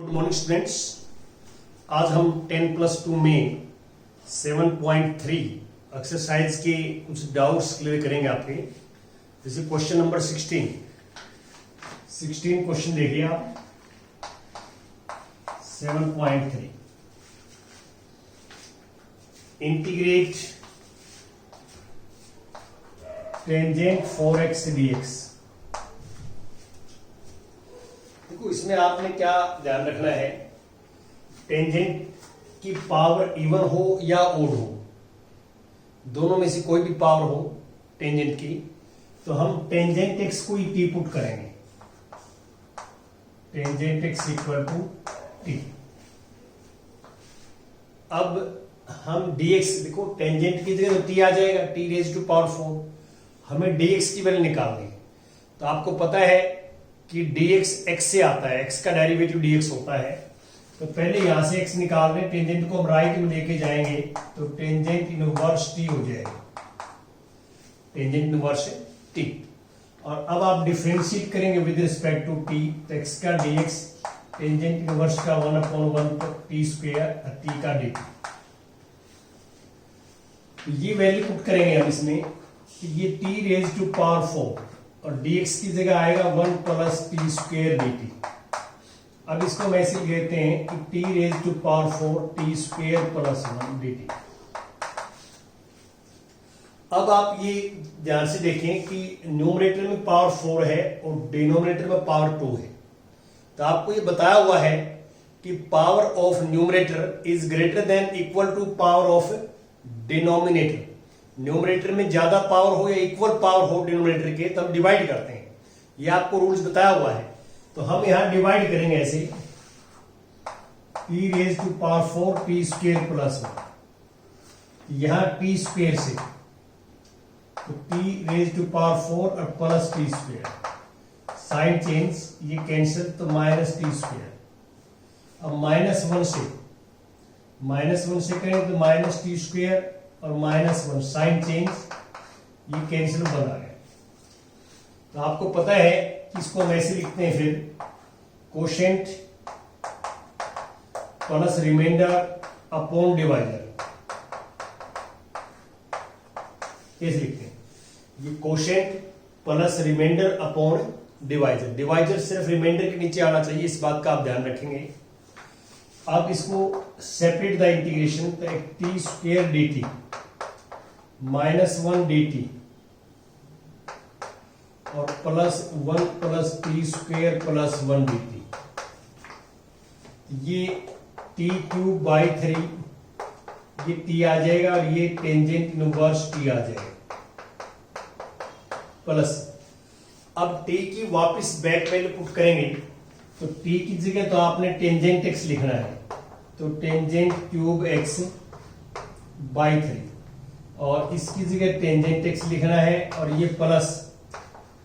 Good morning students. आज हम 10+2 में 7.3 एक्सरसाइज के कुछ डाउट्स क्लियर करेंगे आपके। जैसे क्वेश्चन नंबर 16 क्वेश्चन देखिए आप। 7.3 इंटीग्रेट टेंजेंट 4x dx। देखो इसमें आपने क्या ध्यान रखना है, टेंजेंट की पावर इवन हो या ओड हो, दोनों में से कोई भी पावर हो टेंजेंट की, तो हम टेंजेंट एक्स को टी पुट करेंगे। Tangent x equal to t. अब हम dx, देखो टेंजेंट की जगह तो टी आ जाएगा, टी रेज टू पावर 4। हमें dx की वैल्यू निकालनी है। तो आपको पता है कि dx x से आता है, x का डेरिवेटिव dx होता है। तो पहले यहां से x निकाल रहे हैं, टेंजेंट को हम राइट में लेके जाएंगे तो टेंजेंट इनवर्स t हो जाएगा, टेंजेंट इनवर्स t। और अब आप डिफरेंशिएट करेंगे विद रिस्पेक्ट टू t, तो x का dx टेंजेंट इनवर्स का 1/1 t स्क्वायर t का dt। तो ये वैल्यू पुट करेंगे हम इसमें, तो ये t रेज टू पावर 4 और dx की जगह आएगा 1 + t स्क्वायर dt। अब इसको हम ऐसे लेते हैं कि t raise to power 4 t square + 1 dt। अब आप ये ध्यान से देखें कि न्यूमरेटर में पावर 4 है और डिनोमिनेटर में पावर 2 है। तो आपको ये बताया हुआ है कि power of numerator is greater than equal to power of denominator. Numerator में ज्यादा पावर हो या इक्वल पावर हो डिनोमिनेटर के, तब डिवाइड करते हैं। ये आपको रूल्स बताया हुआ है। तो हम यहां डिवाइड करेंगे ऐसे, t raise to power 4 t square + 1। यहां t स्क्वायर से तो t रेज टू पावर 4 और plus t square, sign change, ये कैंसिल, तो -t स्क्वायर। अब -1 से करें तो -t स्क्वायर और -1, साइन चेंज, ये कैंसिल बना है। तो आपको पता है कि इसको हम ऐसे लिखते हैं, फिर quotient plus remainder upon divisor, कैसे लिखते हैं, ये quotient plus remainder upon divisor. Divisor सिर्फ रिमाइंडर के नीचे आना चाहिए, इस बात का आप ध्यान रखेंगे। अब इसको सेपरेट द इंटीग्रेशन, तो एक टी स्क्वायर dt -1 dt और +1 + t स्क्वायर + 1 dt। ये t³/3, ये t आ जाएगा और ये टेंजेंट इनवर्स t आ जाएगा प्लस। अब t की वापस बैक वैल्यू पुट करेंगे, तो t की जगह तो आपने टेंजेंट x लिखना है, तो टेंजेंट³ x/3, और इसकी जगह टेंजेंट x लिखना है, और ये प्लस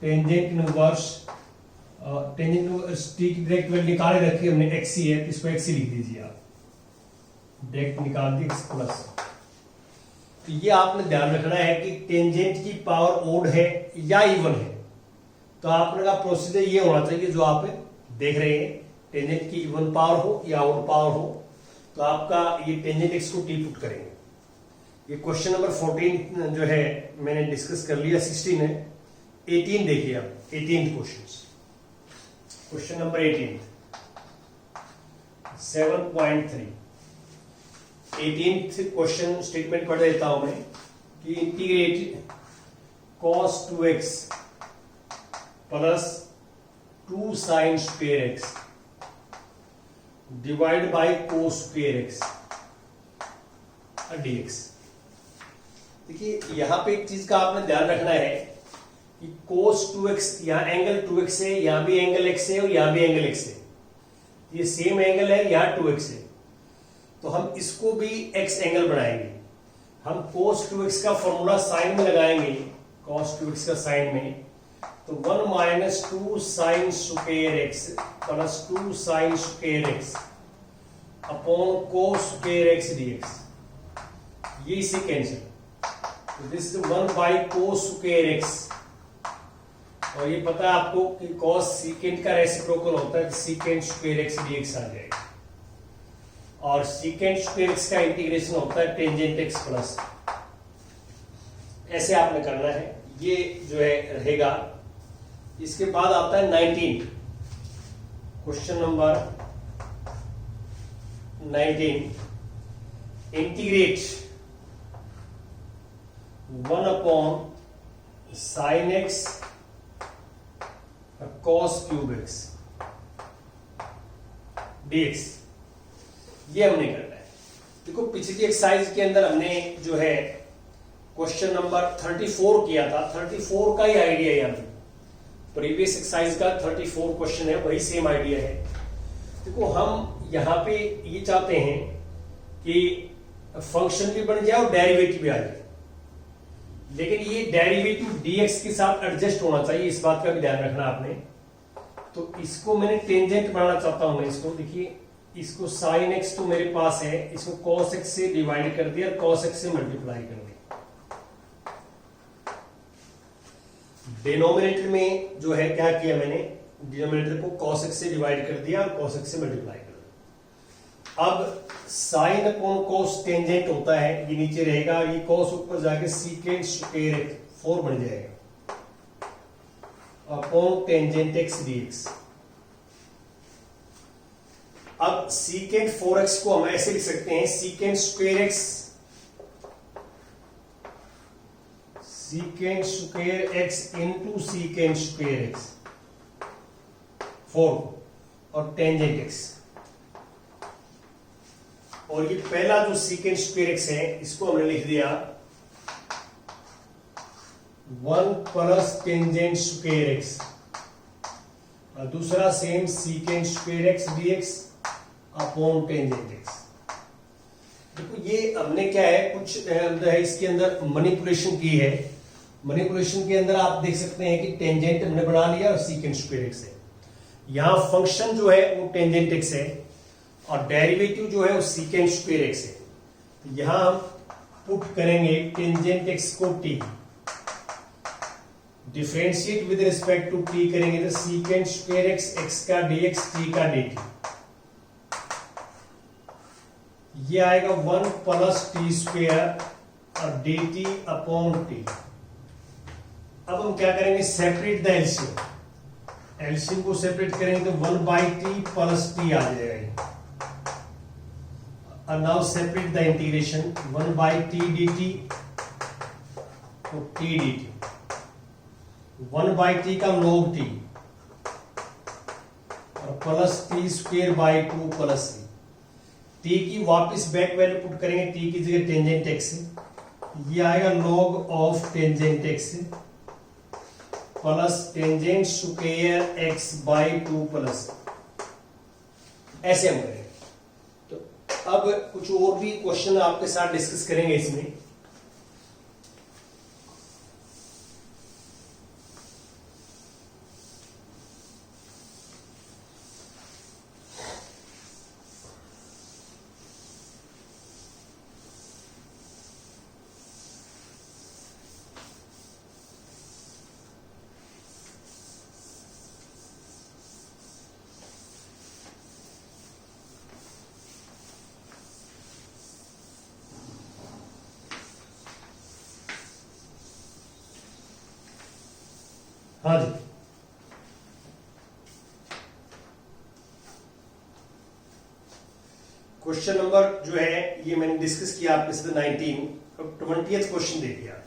टेंजेंट इनवर्स t की डायरेक्ट वैल्यू निकाले रखी हमने, x ही है तो इसको x ही लिख दीजिए आप, डायरेक्ट निकाल दी x प्लस। तो ये आपने ध्यान रखना है कि टेंजेंट की पावर ओड है या इवन है। तो आपने का प्रोसीजर ये होना चाहिए जो आप देख रहे हैं, टेंजेंट की इवन पावर हो या ओड पावर हो, तो आपका ये टेंजेंट एक्स को टी पुट करेंगे। ये क्वेश्चन नंबर 14 जो है मैंने डिस्कस कर लिया, 16 है। 18 देखिए आप, 18th question number 18 7.3। 18th question statement पढ़ देता हूं मैं कि integrate cos 2x plus 2 sin square x divide by cos square x dx। देखिए यहां पे एक चीज का आपने ध्यान रखना है कि cos 2x, यहां एंगल 2x है, यहां भी एंगल x है और यहां भी एंगल x है, ये सेम एंगल है, यहां 2x है, तो हम इसको भी x एंगल बनाएंगे। हम cos 2x का फॉर्मूला साइन में लगाएंगे, cos 2x का साइन में, तो 1 - 2 sin square x plus 2 sin square x upon cos square x dx, ये इसे कैंसिल, तो दिस 1/cos स्क्वायर x और ये पता है आपको कि cos सीकेंट का रेसिप्रोकल होता है, सीकेंट स्क्वायर एक्स dx आ जाएगा, और सीकेंट स्क्वायर एक्स का इंटीग्रेशन होता है टेंजेंट एक्स प्लस। ऐसे आपने करना है, ये जो है रहेगा। इसके बाद आता है 19, question number 19, integrate 1/sin x cos cube x dx। ये हमने करना है। देखो पिछली एक्सरसाइज के अंदर हमने जो है क्वेश्चन नंबर 34 किया था, 34 का ही आइडिया है यहाँ पे, प्रीवियस एक्सरसाइज का 34 क्वेश्चन है, वही सेम आइडिया है। देखो हम यहाँ पे ये चाहते हैं कि फंक्शन भी बन जाए और डेरिवेटिव भी आ जाए, लेकिन ये डेरिवेटिव dx के साथ एडजस्ट होना चाहिए, इस बात का भी ध्यान रखना आपने। तो इसको मैंने टेंजेंट बनाना चाहता हूं मैं इसको, देखिए इसको sin x तो मेरे पास है, इसको cos x से डिवाइड कर दिया, cos x से मल्टीप्लाई कर दिया। डिनोमिनेटर में जो है क्या किया मैंने, डिनोमिनेटर को cos x से डिवाइड कर दिया और cos x से मल्टीप्लाई कर दिया। अब sin अपॉन cos टेंजेंट होता है, ये नीचे रहेगा, ये cos ऊपर जाके सीकेंट स्क्वायर एक्स 4 बन जाएगा अपॉन टेंजेंट x dx। अब सीकेंट 4x को हम ऐसे लिख सकते हैं, secant square x, secant square x into secant square x 4 और टेंजेंट एक्स। और ये पहला जो सीकेंट स्क्वायर एक्स है इसको हमने लिख दिया 1 प्लस टेंजेंट स्क्वायर एक्स, और दूसरा same secant square x dx upon tangent x. देखो ये हमने क्या है, कुछ इसके अंदर मैनिपुलेशन की है। मैनिपुलेशन के अंदर आप देख सकते हैं कि टेंजेंट हमने बना लिया और सीकेंट स्क्वायर एक्स है, यहां फंक्शन जो है वो टेंजेंट एक्स है और डेरिवेटिव जो है वो सीकेंट स्क्वायर एक्स है। तो यहां हम पुट करेंगे टेंजेंट एक्स को t, differentiate with respect to t करेंगे तो सीकेंट स्क्वायर एक्स x का dx t का dt, ये आएगा 1 प्लस टी स्क्वायर और dt अपॉन t। अब हम क्या करेंगे, सेपरेट द एलसीएम, एलसीएम को सेपरेट करेंगे तो 1 बाई टी प्लस टी आ जाएगा। और now separate the integration, 1 by t dt तो t dt, 1 बाई टी का log t और plus t square by 2 plus T की वापस बैक वैल्यू पुट करेंगे, टी की जगह टेंजेंट एक्स, ये आएगा log of tangent x plus tangent square x by 2 plus, ऐसे हम करेंगे। तो अब कुछ और भी क्वेश्चन आपके साथ डिस्कस करेंगे इसमें। हाँ जी, क्वेश्चन नंबर जो है ये मैंने डिस्कस किया आपके साथ 19। अब 20th क्वेश्चन देखिए आप,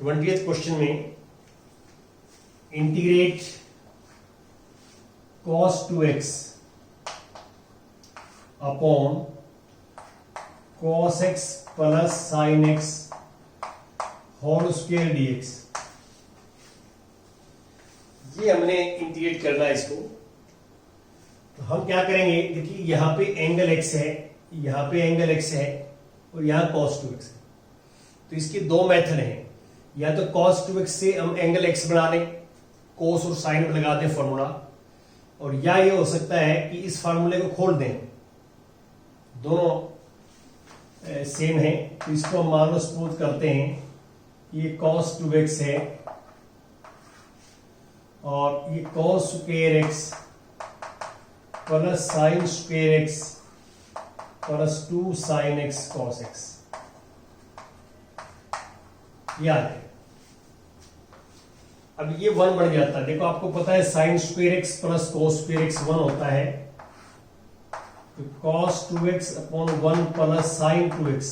20th क्वेश्चन में integrate cos 2x upon cos x plus sin x whole square dx, ये हमने इंटीग्रेट करना है इसको। तो हम क्या करेंगे, देखिए यहां पे एंगल x है, यहां पे एंगल x है और यहां cos 2x है। तो इसके दो मेथड हैं, या तो cos 2x से हम एंगल x बना लें, cos और sin लगा दें फॉर्मूला, और या ये हो सकता है कि इस फार्मूले को खोल दें, दोनों सेम है। तो इसको हम मान लो सपोज करते हैं ये cos 2x है और ये cos square x plus sin square x plus 2 sin x cos x, ये आ जाएगा। अब ये 1 बढ़ जाता है, देखो आपको पता है sin square x plus cos square x 1 होता है, तो cos 2x upon 1 plus sin 2x,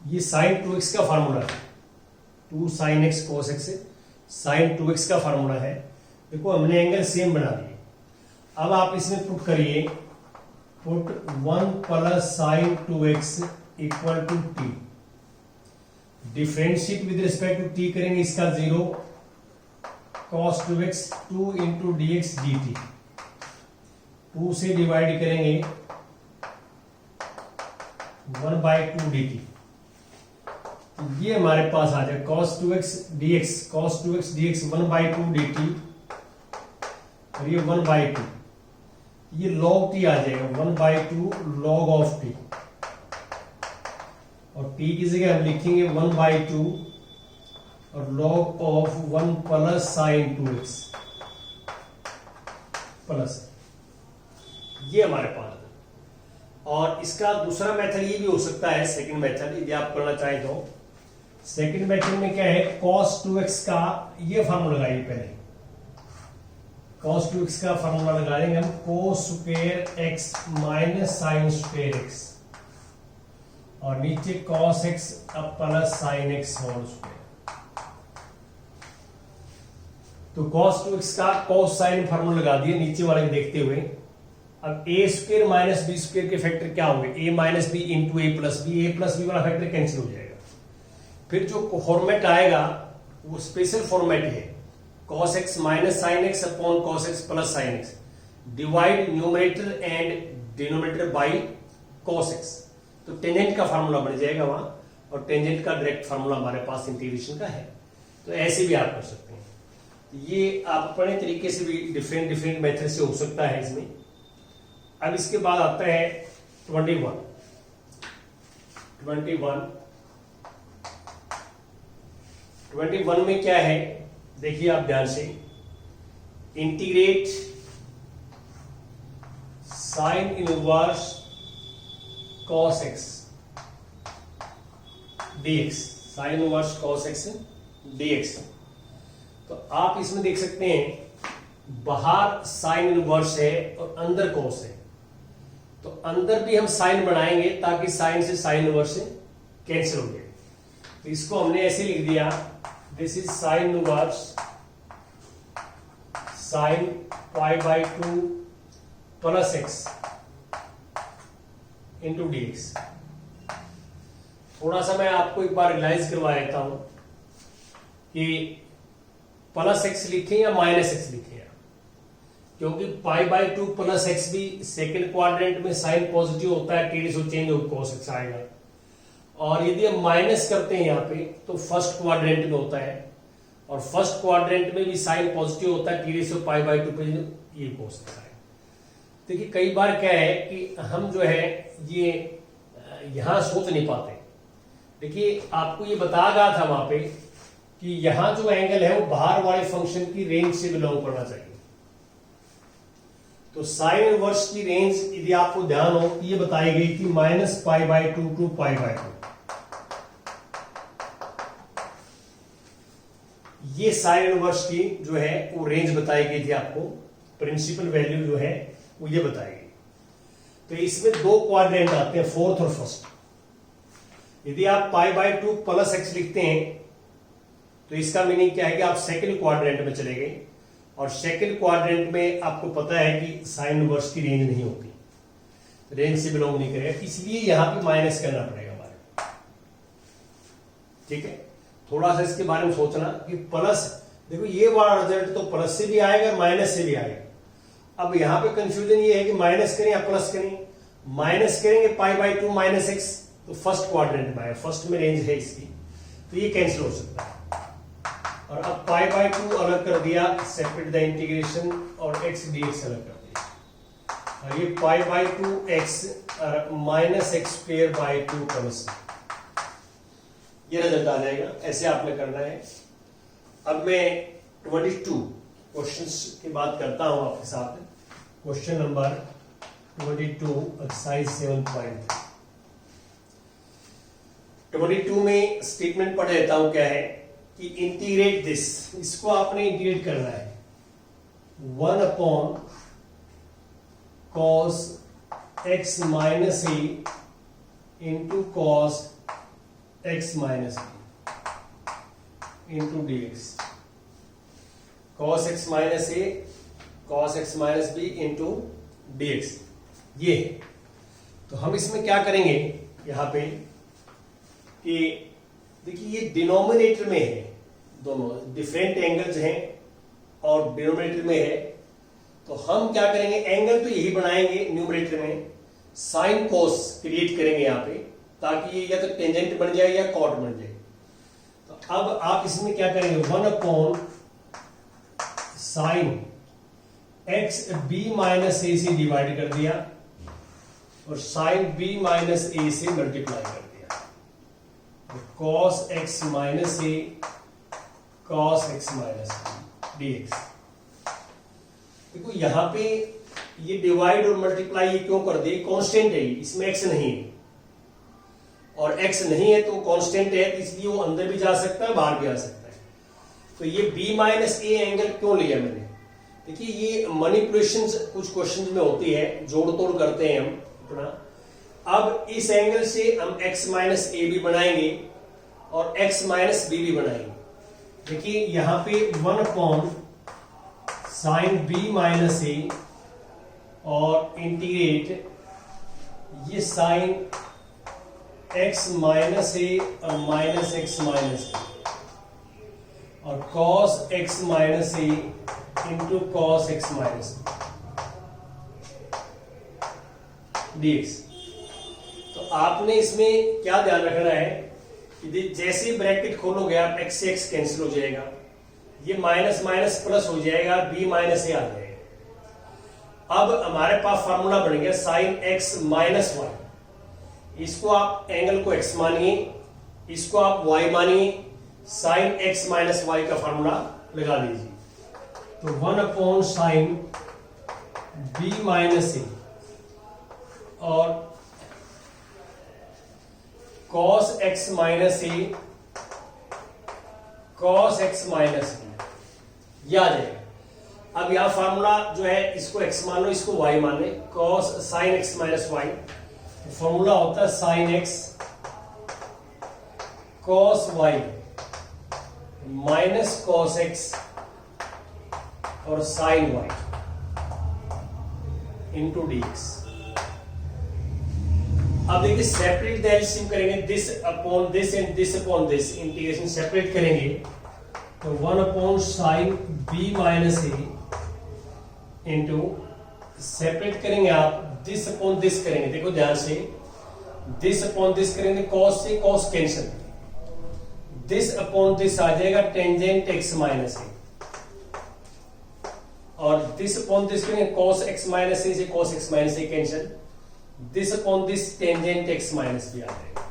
ये sin 2x का फार्मूला है, 2 sin x cos x sin 2x का फार्मूला है। देखो हमने एंगल सेम बना दिए। अब आप इसमें पुट करिए, put 1 plus sin 2x equal to t, differentiate with respect to t करेंगे, इसका 0 cos 2x 2 into dx dt, 2 से डिवाइड करेंगे 1/2 dt, ये हमारे पास आ जाए cos 2x dx, cos 2x dx 1/2 dt, और ये 1/2, ये log t आ जाएगा, 1/2 log ऑफ t, और t की जगह हम लिखेंगे 1/2 और log of 1 plus sin 2x plus, ये हमारे पास है। और इसका दूसरा मेथड ये भी हो सकता है, सेकंड मेथड, यदि आप करना चाहें तो। सेकंड मेथड में क्या है, cos 2x का ये फार्मूला लगाइए पहले, cos 2x का फार्मूला लगा देंगे हम, cos square x minus sin square x, और नीचे cos x अब plus sin x whole square. तो cos 2x का cos sin फार्मूला लगा दिए नीचे वाले को देखते हुए। अब a square minus b square के फैक्टर क्या होंगे, a minus B into a plus b वाला फैक्टर कैंसिल हो जाएगा। फिर जो फॉर्मेट आएगा वो स्पेशल फॉर्मेट है, cos x minus sin x upon cos x plus sin x, divide numerator and denominator by cos x, तो टेंजेंट का फार्मूला बन जाएगा वहां, और टेंजेंट का डायरेक्ट फार्मूला हमारे पास इंटीग्रेशन का है। तो ऐसे भी आप कर सकते हैं, ये आप अपने तरीके से भी डिफरेंट मेथड से हो सकता है इसमें। अब इसके बाद आता है 21 में क्या है, देखिए आप ध्यान से, integrate sine inverse cos x dx, sine inverse cos x dx। तो आप इसमें देख सकते हैं बाहर साइन इनवर्स है और अंदर cos है, तो अंदर भी हम साइन बनाएंगे ताकि साइन से साइन इनवर्स से कैंसिल हो जाए। तो इसको हमने ऐसे लिख दिया, this is sine inverse sine π/2 plus x into dx। थोड़ा सा मैं आपको एक बार रियलाइज करवा देता हूं कि प्लस x लिखें या माइनस x लिखें, क्योंकि π/2 प्लस x भी सेकंड क्वाड्रेंट में साइन पॉजिटिव होता है, टीडी से चेंज होकर cos x आएगा, और यदि हम माइनस करते हैं यहाँ पे तो फर्स्ट क्वाड्रेंट में होता है, और फर्स्ट क्वाड्रेंट में भी साइन पॉजिटिव होता है, टीडी से π/2 पे ये cos x आएगा। देखिए कई बार क्या है कि हम जो है ये यहां सोच नहीं पाते। देखिए आपको ये बताया गया था वहां पे कि यहां जो एंगल है वो बाहर वाले फंक्शन की रेंज से बिलोंग करना चाहिए। तो साइन इनवर्स की रेंज यदि आपको ध्यान हो ये बताई गई थी -π/2 टू π/2। ये साइन इनवर्स की जो है वो रेंज बताई गई थी आपको, प्रिंसिपल वैल्यू जो है वो ये बताएगी। तो इसमें दो क्वाड्रेंट आते हैं, फोर्थ और फर्स्ट। यदि आप π/2 प्लस x लिखते हैं तो इसका मीनिंग क्या है कि आप सेकंड क्वाड्रेंट में चले गए, और सेकंड क्वाड्रेंट में आपको पता है कि साइन इनवर्स की रेंज नहीं होती, रेंज से बिलोंग नहीं करेगा, इसलिए यहां पे माइनस करना पड़ेगा हमारे। ठीक है, थोड़ा सा इसके बारे में सोचना कि प्लस, देखो ये वाला रिजल्ट तो प्लस से भी आएगा माइनस से भी आएगा। अब यहां पे कंफ्यूजन ये है कि माइनस करें या प्लस करें। माइनस करेंगे π/2 माइनस x, तो फर्स्ट क्वाड्रेंट में आएगा, फर्स्ट में रेंज है इसकी, तो ये कैंसिल हो सकता है। और अब π/2 अलग कर दिया, सेपरेट द इंटीग्रेशन, और x dx अलग कर दिया, और ये π/2 x माइनस x² 2 प्लस, ये रिजल्ट आ जाएगा। ऐसे आपने करना है। अब मैं 22 क्वेश्चंस की बात करता हूं आपके साथ। क्वेश्चन नंबर 22 एक्सरसाइज 7.22 में स्टेटमेंट पढ़ लेता हूं। क्या है कि इंटीग्रेट दिस, इसको आपने इंटीग्रेट करना है 1 upon cos x minus A into cos x minus B into D X. cos x minus A cos x minus B into D X. ये तो हम इसमें क्या करेंगे यहां पे कि देखिए ये डिनोमिनेटर में है, दोनों डिफरेंट एंगल्स हैं और डिनोमिनेटर में है। तो हम क्या करेंगे, एंगल तो यही बनाएंगे न्यूमरेटर में, साइन कोस क्रिएट करेंगे यहाँ पे, ताकि ये या तो टेंजेंट बन जाए या कॉट बन जाए। तो अब आप इसमें क्या करेंगे 1 upon sine x B minus ए से डिवाइड कर दिया और साइन बी माइनस ए से मल्टीप्लाई कर दिया। Cos x minus A cos x minus D X. देखो यहां पे ये डिवाइड और मल्टीप्लाई ये क्यों कर दिए, कांस्टेंट है, इसमें एक्स नहीं है और एक्स नहीं है तो कांस्टेंट है, इसलिए वो अंदर भी जा सकता है बाहर भी आ सकता है। तो ये बी माइनस ए एंगल क्यों लिया मैंने, देखिए ये मैनिपुलेशन कुछ क्वेश्चन में होती है, जोड़ तोड़ करते हैं हम अपना। अब इस एंगल से हम एक्स माइनस ए भी बनाएंगे और एक्स माइनस बी भी बनाएंगे। देखिए यहां पे 1 अपॉन साइन बी माइनस ए और इंटीग्रेट ये साइन एक्स माइनस ए और माइनस एक्स माइनस ए और कॉस एक्स माइनस ए into cos x minus D X. तो आपने इसमें क्या ध्यान रखना है कि जैसे ब्रैकेट खोलोगे आप एक्स से एक्स कैंसिल हो जाएगा, ये माइनस माइनस प्लस हो जाएगा, बी माइनस ए आ जाएगा। अब हमारे पास फार्मूला बन गया साइन एक्स माइनस वाई। इसको आप एंगल को एक्स मानिए, इसको आप वाई मानिए, साइन एक्स माइनस वाई का फार्मूला लगा दीजिए। तो 1 अपॉन साइन बी माइनस ए और cos x minus A cos x minus B ये आ जाएगा। अब यहां फार्मूला जो है इसको x मान लो, इसको y मान ले, cos sine X minus Y. Formula होता है sine X cos Y minus cos X और sine Y into D X. अब देखिए सेपरेट द एलसीएम करेंगे, this upon this and this upon this, integration separate करेंगे तो 1 अपॉन साइन बी माइनस ए into separate करेंगे आप दिस अपॉन दिस करेंगे। देखो ध्यान से, दिस अपॉन दिस करेंगे, कॉस से cos cancel, this upon this आ जाएगा टेंजेंट एक्स माइनस ए और दिस अपॉन दिस करेंगे कॉस एक्स माइनस ए से cos x minus a cancel, this upon this tangent x minus b आ जाएगा।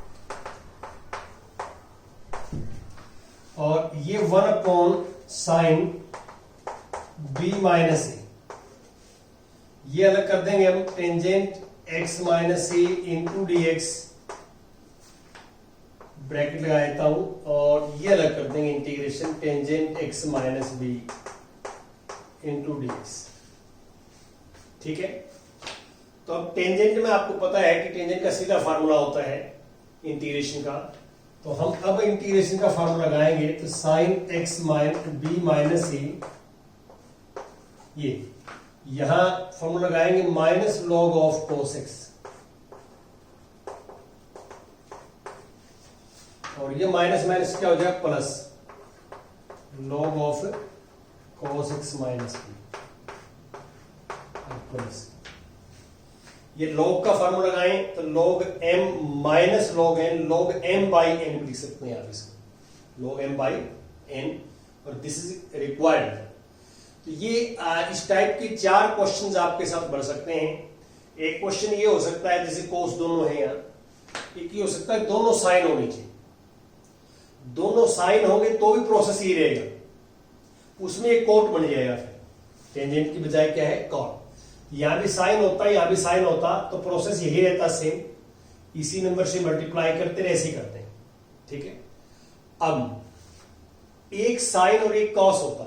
और ये 1 upon sine B minus a ये अलग कर देंगे हम, टेंजेंट एक्स माइनस ए इंटू डी एक्स ब्रैकेट लगा देता हूं और ये अलग कर देंगे integration tangent x minus B into D x. ठीक है, तो अब टेंजेंट में आपको पता है कि टेंजेंट का सीधा फार्मूला होता है इंटीग्रेशन का। तो हम अब इंटीग्रेशन का फार्मूला लगाएंगे तो sine x B minus a, ये यहां फार्मूला लगाएंगे minus log of cos x और ये माइनस माइनस क्या हो जाएगा plus log of cos x minus b plus ये लॉग का फार्मूला लगाएं तो log m minus log n, log m by n लिख सकते हैं आप इसको, लॉग m बाई n, और दिस इज रिक्वायर्ड। तो ये इस टाइप के 4 क्वेश्चंस आपके साथ बढ़ सकते हैं। एक क्वेश्चन ये हो सकता है जैसे कोस दोनों है यहाँ, एक ये हो सकता है दोनों साइन होनी चाहिए। दोनों साइन होंगे तो भी प्रोसेस ही रहेगा, उसमें एक कॉट बन जाएगा। फिर टेंजेंट की बजाय क्या है, कॉट। यहां भी साइन होता, यहां भी साइन होता, तो प्रोसेस यही रहता सेम, इसी नंबर से मल्टीप्लाई करते रहे, ऐसे ही करते हैं। ठीक है, अब एक साइन और एक कॉस होता,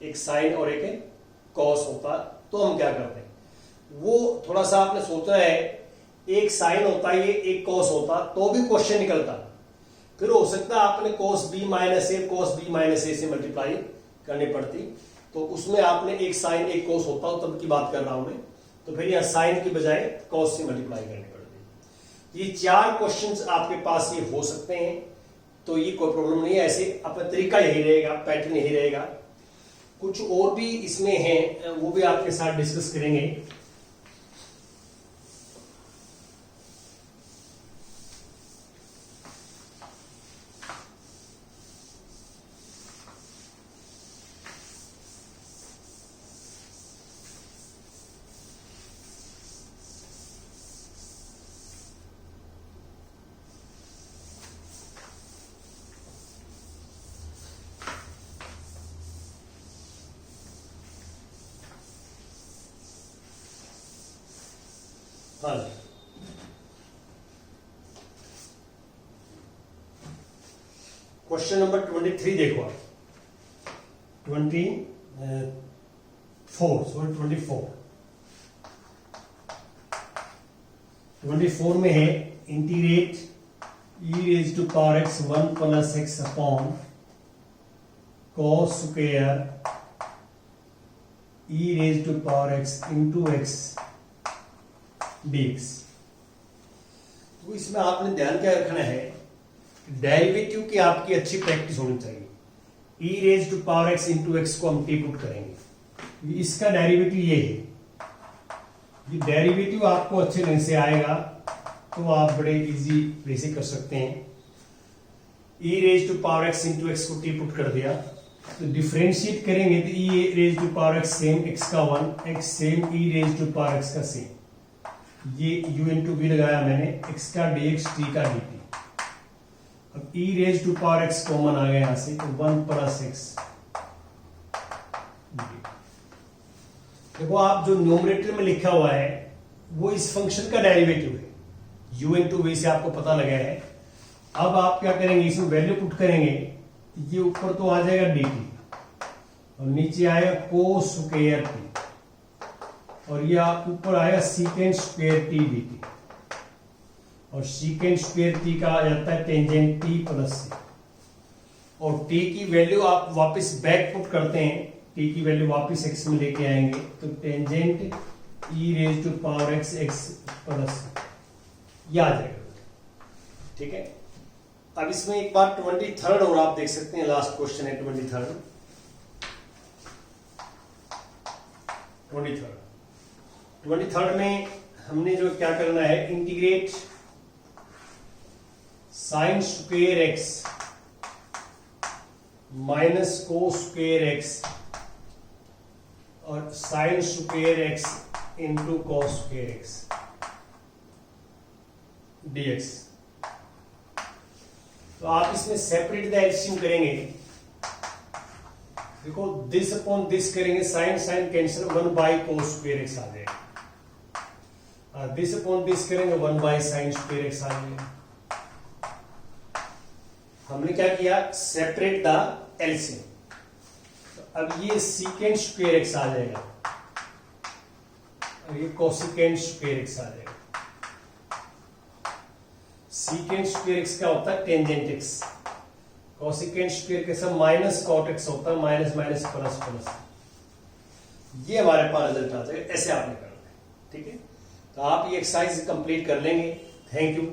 एक साइन और एक कॉस होता, तो हम क्या करते हैं, वो थोड़ा सा आपने सोचना है। एक साइन होता ये, एक कॉस होता, तो भी क्वेश्चन निकलता। फिर हो सकता है आपने cos b minus A cos b minus ए से मल्टीप्लाई करनी पड़ती, तो उसमें आपने एक साइन एक कॉस होता, तब की बात कर रहा हूं मैं, तो फिर यहां साइन की बजाय कॉस से मल्टीप्लाई करनी पड़ती। ये 4 क्वेश्चंस आपके पास ये हो सकते हैं, तो ये कोई प्रॉब्लम नहीं है। ऐसे अपना तरीका यही रहेगा, पैटर्न यही रहेगा। कुछ और भी इसमें है, वो भी आपके साथ डिस्कस करेंगे। हाँ, क्वेश्चन नंबर 23 देखो आप, 24 में है integrate e raise to power x 1 plus x upon cos square e raise to power x into x dx। तो इसमें आपने ध्यान क्या रखना है, डेरिवेटिव की आपकी अच्छी प्रैक्टिस होनी चाहिए। e raise to power x into x को हम टी पुट करेंगे, इसका डेरिवेटिव ये है। ये डेरिवेटिव आपको अच्छे ढंग से आएगा तो आप बड़े इजी वे से कर सकते हैं। e raise to power x into x को टी पुट कर दिया, तो डिफ्रेंशिएट करेंगे तो e raise to power x same x का 1, x same e raise to power x का सेम, ये u इंटू बी लगाया मैंने, x का dx t का dt। अब e raise to power x common आ गया यहां से, तो 1 प्लस x। देखो आप जो न्यूमरेटर में लिखा हुआ है वो इस फंक्शन का डेरिवेटिव है, u इंटू वी से आपको पता लगा है। अब आप क्या करेंगे, इसमें वैल्यू पुट करेंगे, ये ऊपर तो आ जाएगा dt और नीचे आएगा कोस स्क्वायर t, और ये ऊपर आएगा सीकेंट स्क्वायर टी dt, और सीकेंट स्क्वायर टी का आ जाता है टेंजेंट टी प्लस सी, और टी की वैल्यू आप वापस बैक पुट करते हैं, टी की वैल्यू वापस एक्स में लेके आएंगे, तो tangent e raise to power x x plus ये आ जाएगा। ठीक है, अब इसमें एक बार 23 और आप देख सकते हैं, लास्ट क्वेश्चन है 23 में हमने जो क्या करना है, integrate sine square x minus cos square x और sine square x into cos square x dx। तो आप इसमें सेपरेट द एलसीएम करेंगे, देखो दिस अपॉन दिस करेंगे, sine sine cancel, 1 by cos square x आ जाएगा, दिस अपॉन दिस करेंगे 1 बाई साइन स्क्वायर एक्स आ जाएगा। हमने क्या किया, सेपरेट द एलसीएम। तो अब ये सीकेंट स्क्वायर एक्स आ जाएगा और ये कोसिकेंट स्क्वायर एक्स आ जाएगा। सीकेंट स्क्वायर एक्स क्या होता है, टेंजेंट एक्स। कोसिकेंट स्क्वायर के साथ माइनस कॉट एक्स होता है, माइनस माइनस प्लस प्लस, ये हमारे पास रिजल्ट आ जाएगा। ऐसे आपने करना है। ठीक है, तो आप ये एक्सरसाइज कंप्लीट कर लेंगे। Thank you.